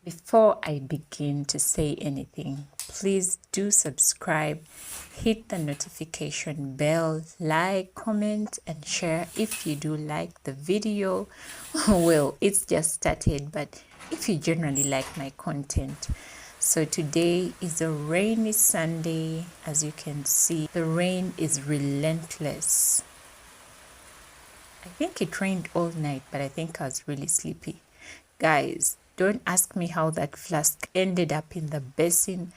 Before I begin to say anything, please do subscribe, hit the notification bell, like, comment, and share if you do like the video. Well, it's just started, but if you generally like my content. So today is a rainy Sunday. As you can see, the rain is relentless. I think it rained all night, but I think I was really sleepy. Guys, don't ask me how that flask ended up in the basin,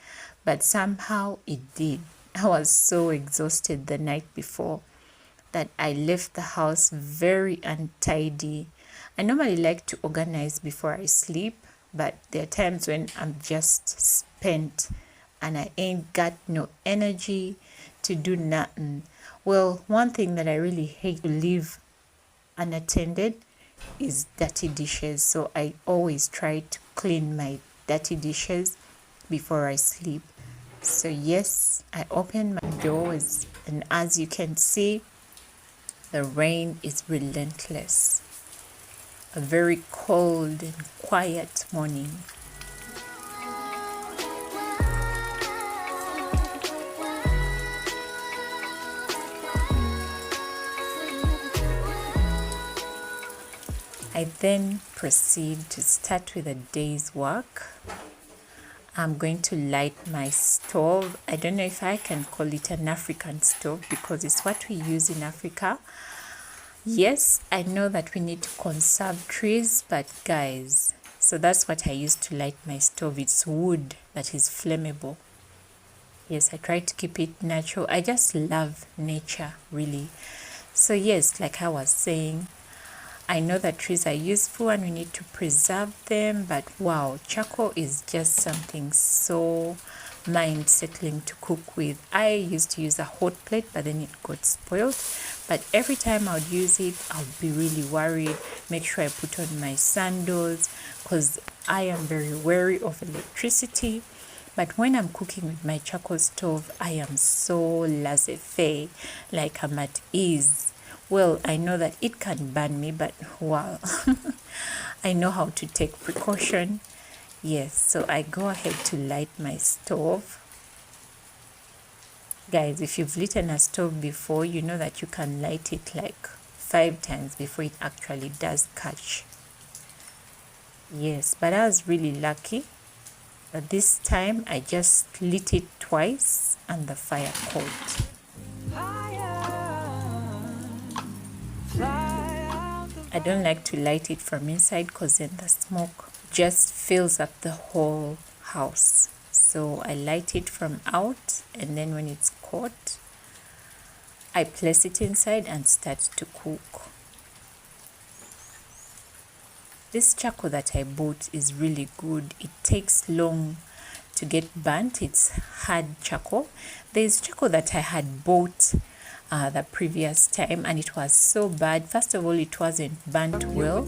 but somehow it did. I was so exhausted the night before that I left the house very untidy. I normally like to organize before I sleep, but there are times when I'm just spent and I ain't got no energy to do nothing. Well, one thing that I really hate to leave unattended is dirty dishes, so I always try to clean my dirty dishes before I sleep. So yes, I open my doors, and as you can see, the rain is relentless. A very cold and quiet morning. I then proceed to start with a day's work. I'm going to light my stove. I don't know if I can call it an African stove because it's what we use in Africa. Yes, I know that we need to conserve trees, but guys, so that's what I use to light my stove. It's wood that is flammable. Yes, I try to keep it natural. I just love nature, really. So yes, like I was saying, I know that trees are useful and we need to preserve them, but wow, charcoal is just something so mind-settling to cook with. I used to use a hot plate, but then it got spoiled. But every time I would use it, I would be really worried, make sure I put on my sandals, because I am very wary of electricity. But when I'm cooking with my charcoal stove, I am so laissez-faire, like I'm at ease. Well, I know that it can burn me, but wow, I know how to take precaution. Yes, so I go ahead to light my stove. Guys, if you've lit a stove before, you know that you can light it like 5 times before it actually does catch. Yes, but I was really lucky. But this time I just lit it twice and the fire caught. I don't like to light it from inside because then the smoke just fills up the whole house. So I light it from out, and then when it's caught, I place it inside and start to cook. This charcoal that I bought is really good. It takes long to get burnt. It's hard charcoal. There's charcoal that I had bought the previous time, and it was so bad. First of all, it wasn't burnt well.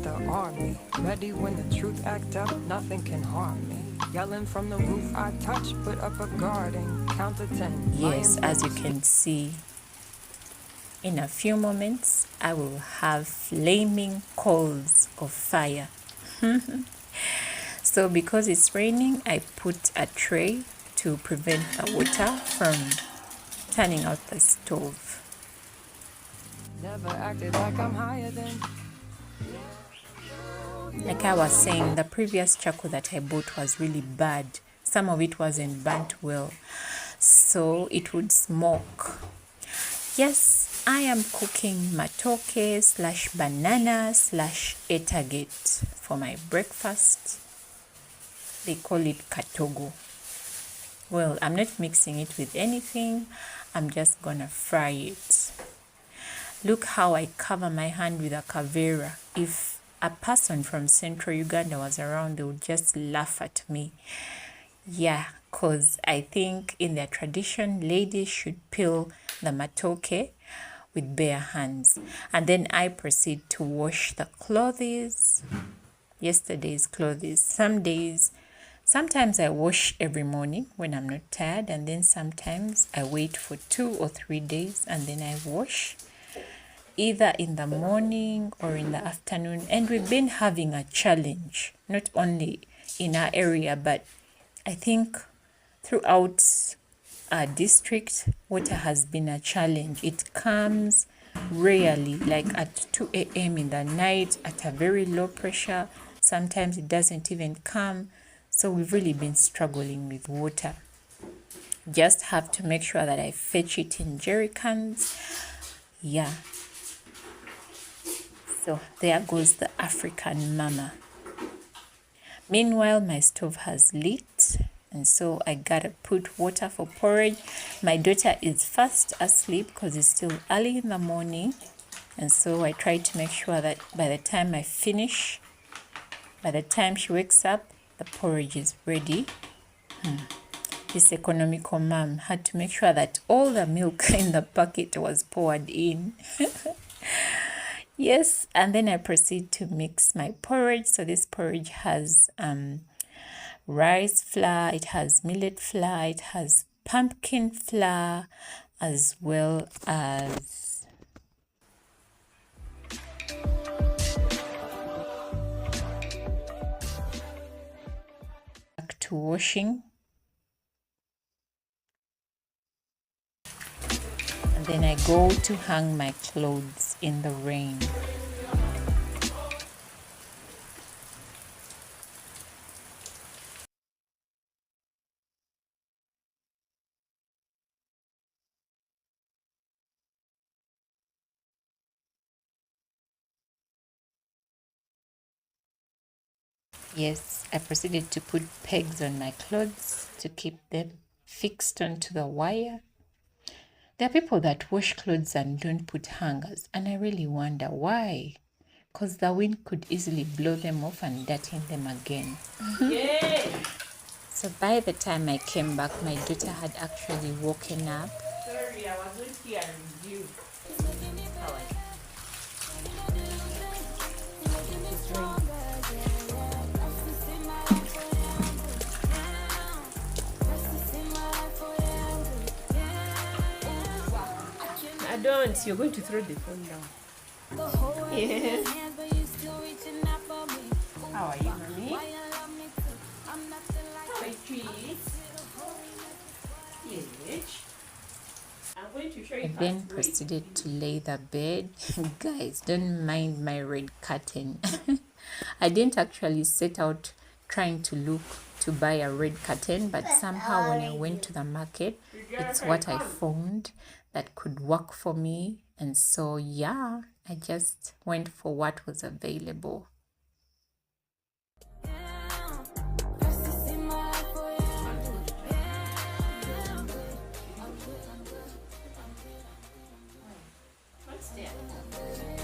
Ready when the truth act up, nothing can harm me. Yelling from the roof, I touch, put up a garden, count to 10. Yes, as you can see, in a few moments, I will have flaming coals of fire. So because it's raining, I put a tray to prevent the water from turning out the stove. Never acted like I'm higher than. Like I was saying, the previous charcoal that I bought was really bad. Some of it wasn't burnt well, so it would smoke. Yes, I am cooking matoke / banana / etagate for my breakfast. They call it katogo. Well, I'm not mixing it with anything. I'm just gonna fry it. Look how I cover my hand with a kavera. If a person from central Uganda was around, they would just laugh at me. Yeah, because I think in their tradition, ladies should peel the matoke with bare hands. And then I proceed to wash the clothes, yesterday's clothes. Sometimes I wash every morning when I'm not tired, and then sometimes I wait for 2 or 3 days and then I wash, either in the morning or in the afternoon. And we've been having a challenge, not only in our area, but I think throughout our district, water has been a challenge. It comes rarely, like at 2 a.m. in the night at a very low pressure. Sometimes it doesn't even come. So we've really been struggling with water. Just have to make sure that I fetch it in jerry cans. Yeah. So there goes the African mama. Meanwhile, my stove has lit, and so I gotta put water for porridge. My daughter is fast asleep because it's still early in the morning, and so I try to make sure that by the time I finish, by the time she wakes up, the porridge is ready. This economical mom had to make sure that all the milk in the bucket was poured in. Yes, and then I proceed to mix my porridge. So this porridge has rice flour, it has millet flour, it has pumpkin flour, as well as back to washing. And then I go to hang my clothes in the rain. Yes, I proceeded to put pegs on my clothes to keep them fixed onto the wire. There are people that wash clothes and don't put hangers, and I really wonder why. Because the wind could easily blow them off and dirty them again. So by the time I came back, my daughter had actually woken up. Sorry, I wasn't hearing you. I don't. You're going to throw the phone down. Yes. How are you, mommy? Hi, trees. Yes. I'm going to show you. I then proceeded to lay the bed. Guys, don't mind my red curtain. I didn't actually set out trying to look to buy a red curtain, but somehow when I went to the market, it's what I found that could work for me. And so, yeah, I just went for what was available.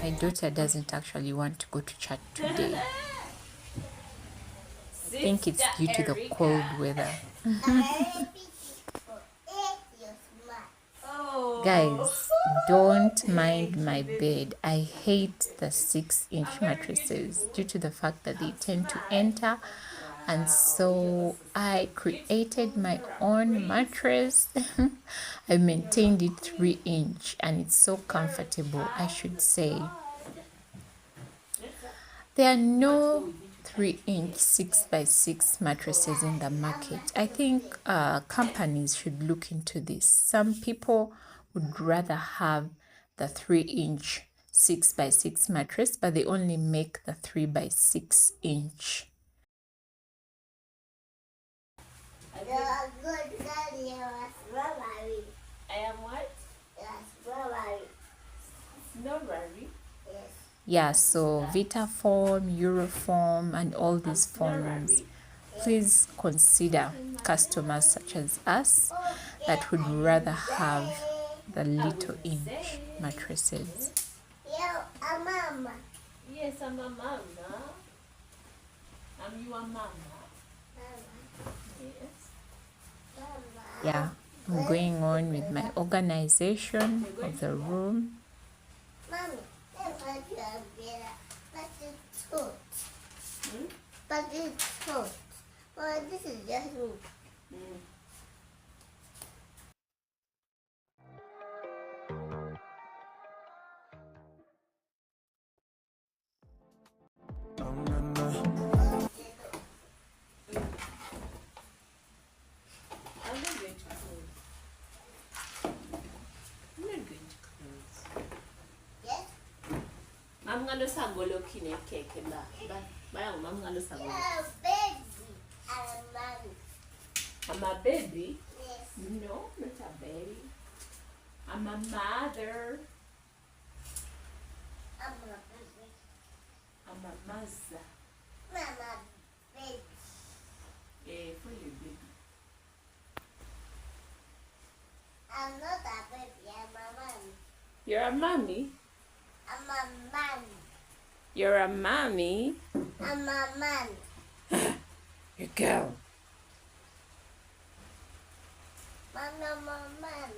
My daughter doesn't actually want to go to church today. I think it's due to the cold weather. Guys, don't mind my bed. I hate the 6-inch mattresses due to the fact that they tend to enter. And so I created my own mattress. I maintained it 3-inch and it's so comfortable, I should say. There are no 3-inch 6x6 mattresses in the market. I think companies should look into this. Some people would rather have the 3-inch 6x6 mattress, but they only make the 3x6-inch. You're a good girl, you're a strawberry. I am what? You're a strawberry. Strawberry. Yes. Yeah, so Vitaform, Euroform, and all these forms. Please consider customers such as us that would rather have the little inch mattresses. You're a mama. Yes, I'm a mama. I'm your mama. Yes. Yeah, I'm going on with my organization of the room. Mommy, that's what you're better. But it's hot. But it's hot. Well, this is just me. Mamngalo sangolo kine keke ba. Baya mamngalo sangolo. Baby. I'm a man. I'm a baby. Yes. No, not a baby. I'm a mother. I'm a baby. I'm a mother. Mama, baby. For you, baby. I'm not a baby. I'm a man. You're a mommy. I'm a man. You're a mommy. I'm a man. You girl. I'm a man.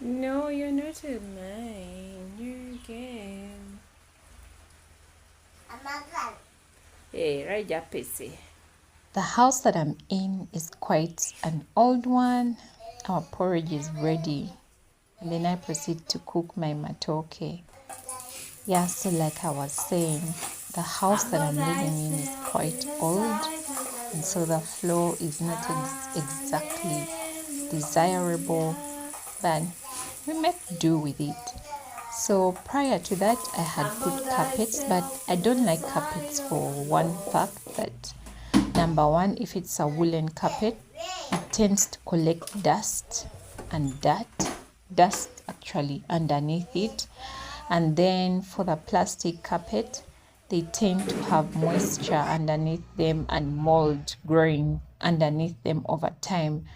No, you're not a man. You're a girl. I'm a girl. Hey, Raja Pesi. The house that I'm in is quite an old one. Our porridge is ready. And then I proceed to cook my matoke. Yeah, so like I was saying, the house that I'm living in is quite old. And so the floor is not exactly desirable, but we make do with it. So prior to that, I had put carpets, but I don't like carpets for one fact that number one, if it's a woolen carpet, it tends to collect dust and dust actually underneath it. And then for the plastic carpet, they tend to have moisture underneath them and mold growing underneath them over time.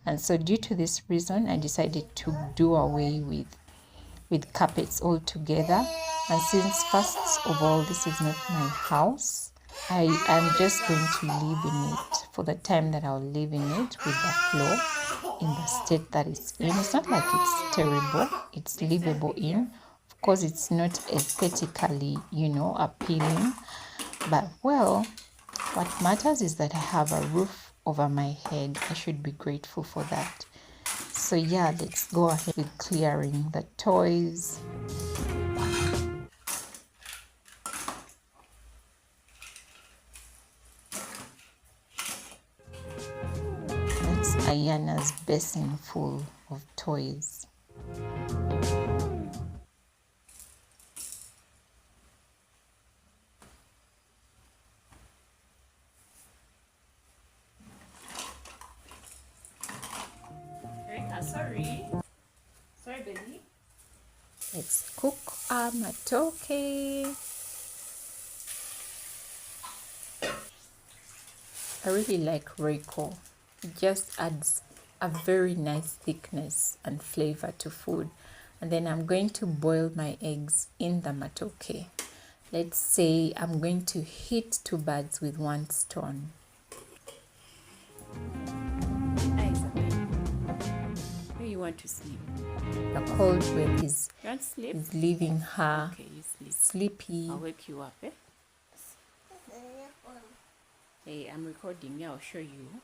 And so due to this reason, I decided to do away with carpets altogether. And since first of all, this is not my house, I am just going to live in it for the time that I'll live in it, with the floor in the state that it's in. It's not like it's terrible, it's livable in. Of course, it's not aesthetically, appealing, but well, what matters is that I have a roof over my head. I should be grateful for that. So yeah, let's go ahead with clearing the toys. That's Ayana's basin full of toys. Sorry, baby. Let's cook our matoke. I really like Reiko. It just adds a very nice thickness and flavor to food. And then I'm going to boil my eggs in the matoke. Let's say I'm going to hit two birds with one stone. Where you want to sleep? The cold breath is You want to sleep? leaving her Okay, you sleep. sleepy. I'll wake you up, eh? Hey, I'm recording. Yeah, I'll show you.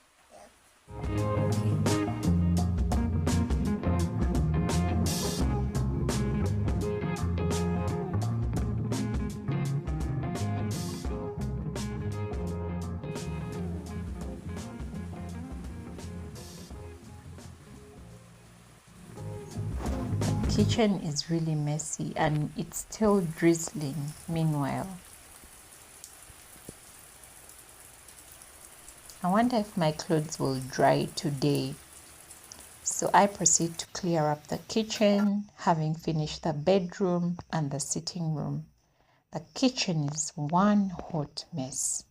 The kitchen is really messy and it's still drizzling meanwhile. I wonder if my clothes will dry today. So I proceed to clear up the kitchen, having finished the bedroom and the sitting room. The kitchen is one hot mess.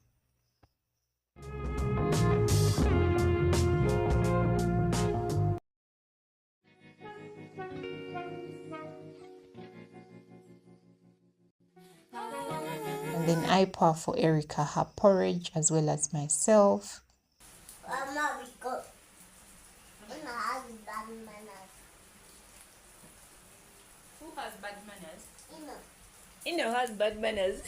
And then I pour for Erica her porridge as well as myself. Mama, we go. Ina has bad manners. Who has bad manners? Ina. Ino has bad manners.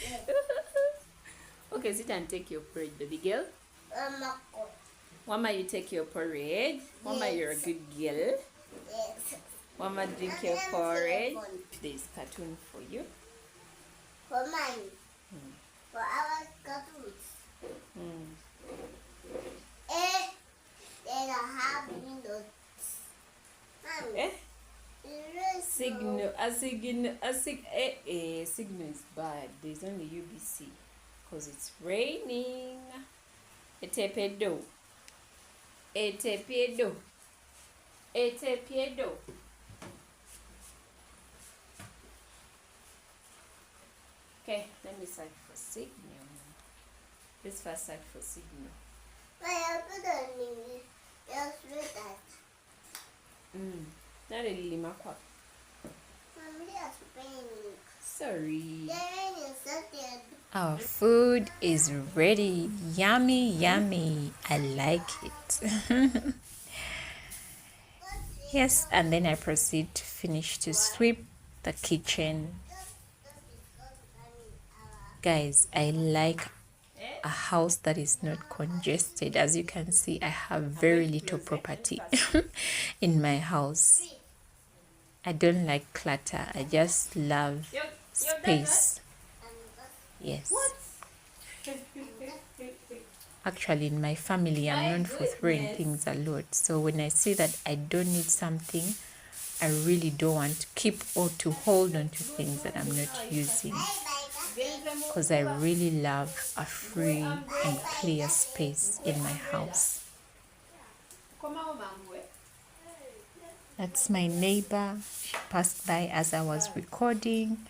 Okay, sit and take your porridge, baby girl. Mama, go. Mama, you take your porridge. Mama, Yes. you're a good girl. Yes. Mama, drink your porridge. There's cartoon for you. For mine. For our cartoons. They don't have windows. Mommy, Eh? erase Signal, signal is bad. There's only UBC because it's raining. Etepedo. Etepedo. Etepedo. Okay, let me search for signal. Let's first search for signal. I put on me. Just read that. Not really, Makwa. Mommy, that's raining. Sorry. The rain is started. Our food is ready. Yummy, yummy. I like it. Yes, and then I proceed to finish to sweep the kitchen. Guys, I like a house that is not congested. As you can see, I have very little property in my house. I don't like clutter. I just love space. Yes. Actually, in my family, I'm known for throwing things a lot. So when I see that I don't need something, I really don't want to keep or to hold on to things that I'm not using. Because I really love a free and clear space in my house. That's my neighbor. She passed by as I was recording.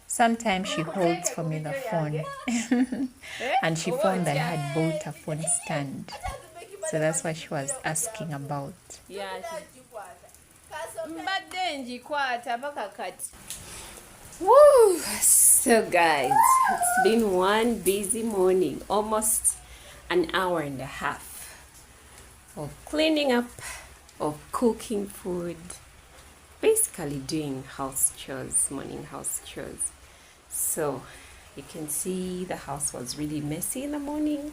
Sometimes she holds for me the phone. And she found that I had bought a phone stand. So that's what she was asking about. Yeah. Woo! So guys, it's been one busy morning, almost an hour and a half of cleaning up, of cooking food, basically doing house chores, morning house chores. So you can see the house was really messy in the morning,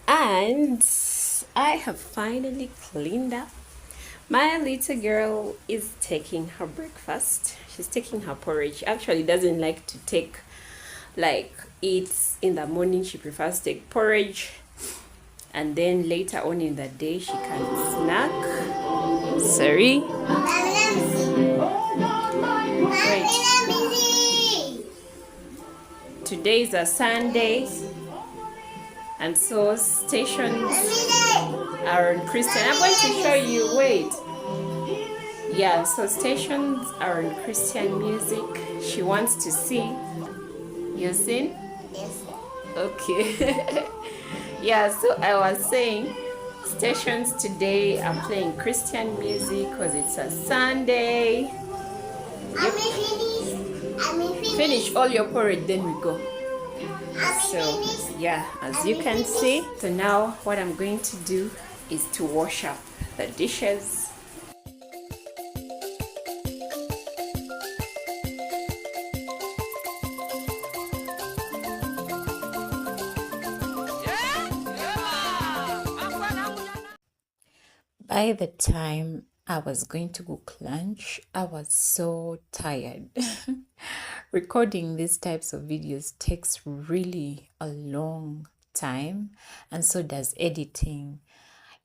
and I have finally cleaned up. My little girl is taking her breakfast. She's taking her porridge. Actually doesn't like to eat in the morning. She prefers to take porridge, and then later on in the day she can snack. Sorry. Wait. Today is a Sunday, and so stations are on Christian. I'm going to show you. Wait. Yeah, so stations are on Christian music. She wants to see. You sing? Yes. Okay. Yeah, so I was saying stations today are playing Christian music because it's a Sunday. Finish all your porridge, then we go. So yeah, as you can see, so now what I'm going to do is to wash up the dishes. By the time I was going to cook lunch, I was so tired. Recording these types of videos takes really a long time, and so does editing.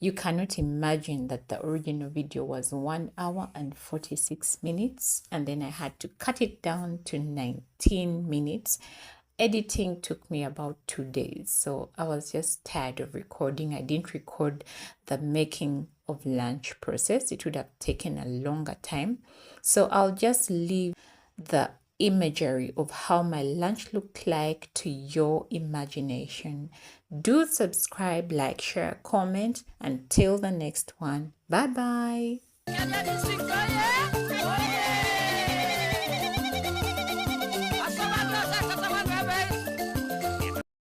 You cannot imagine that the original video was 1 hour and 46 minutes, and then I had to cut it down to 19 minutes. Editing took me about 2 days, so I was just tired of recording. I didn't record the making of lunch process. It would have taken a longer time. So I'll just leave the imagery of how my lunch looked like to your imagination. Do subscribe, like, share, comment. Until the next one. Bye bye.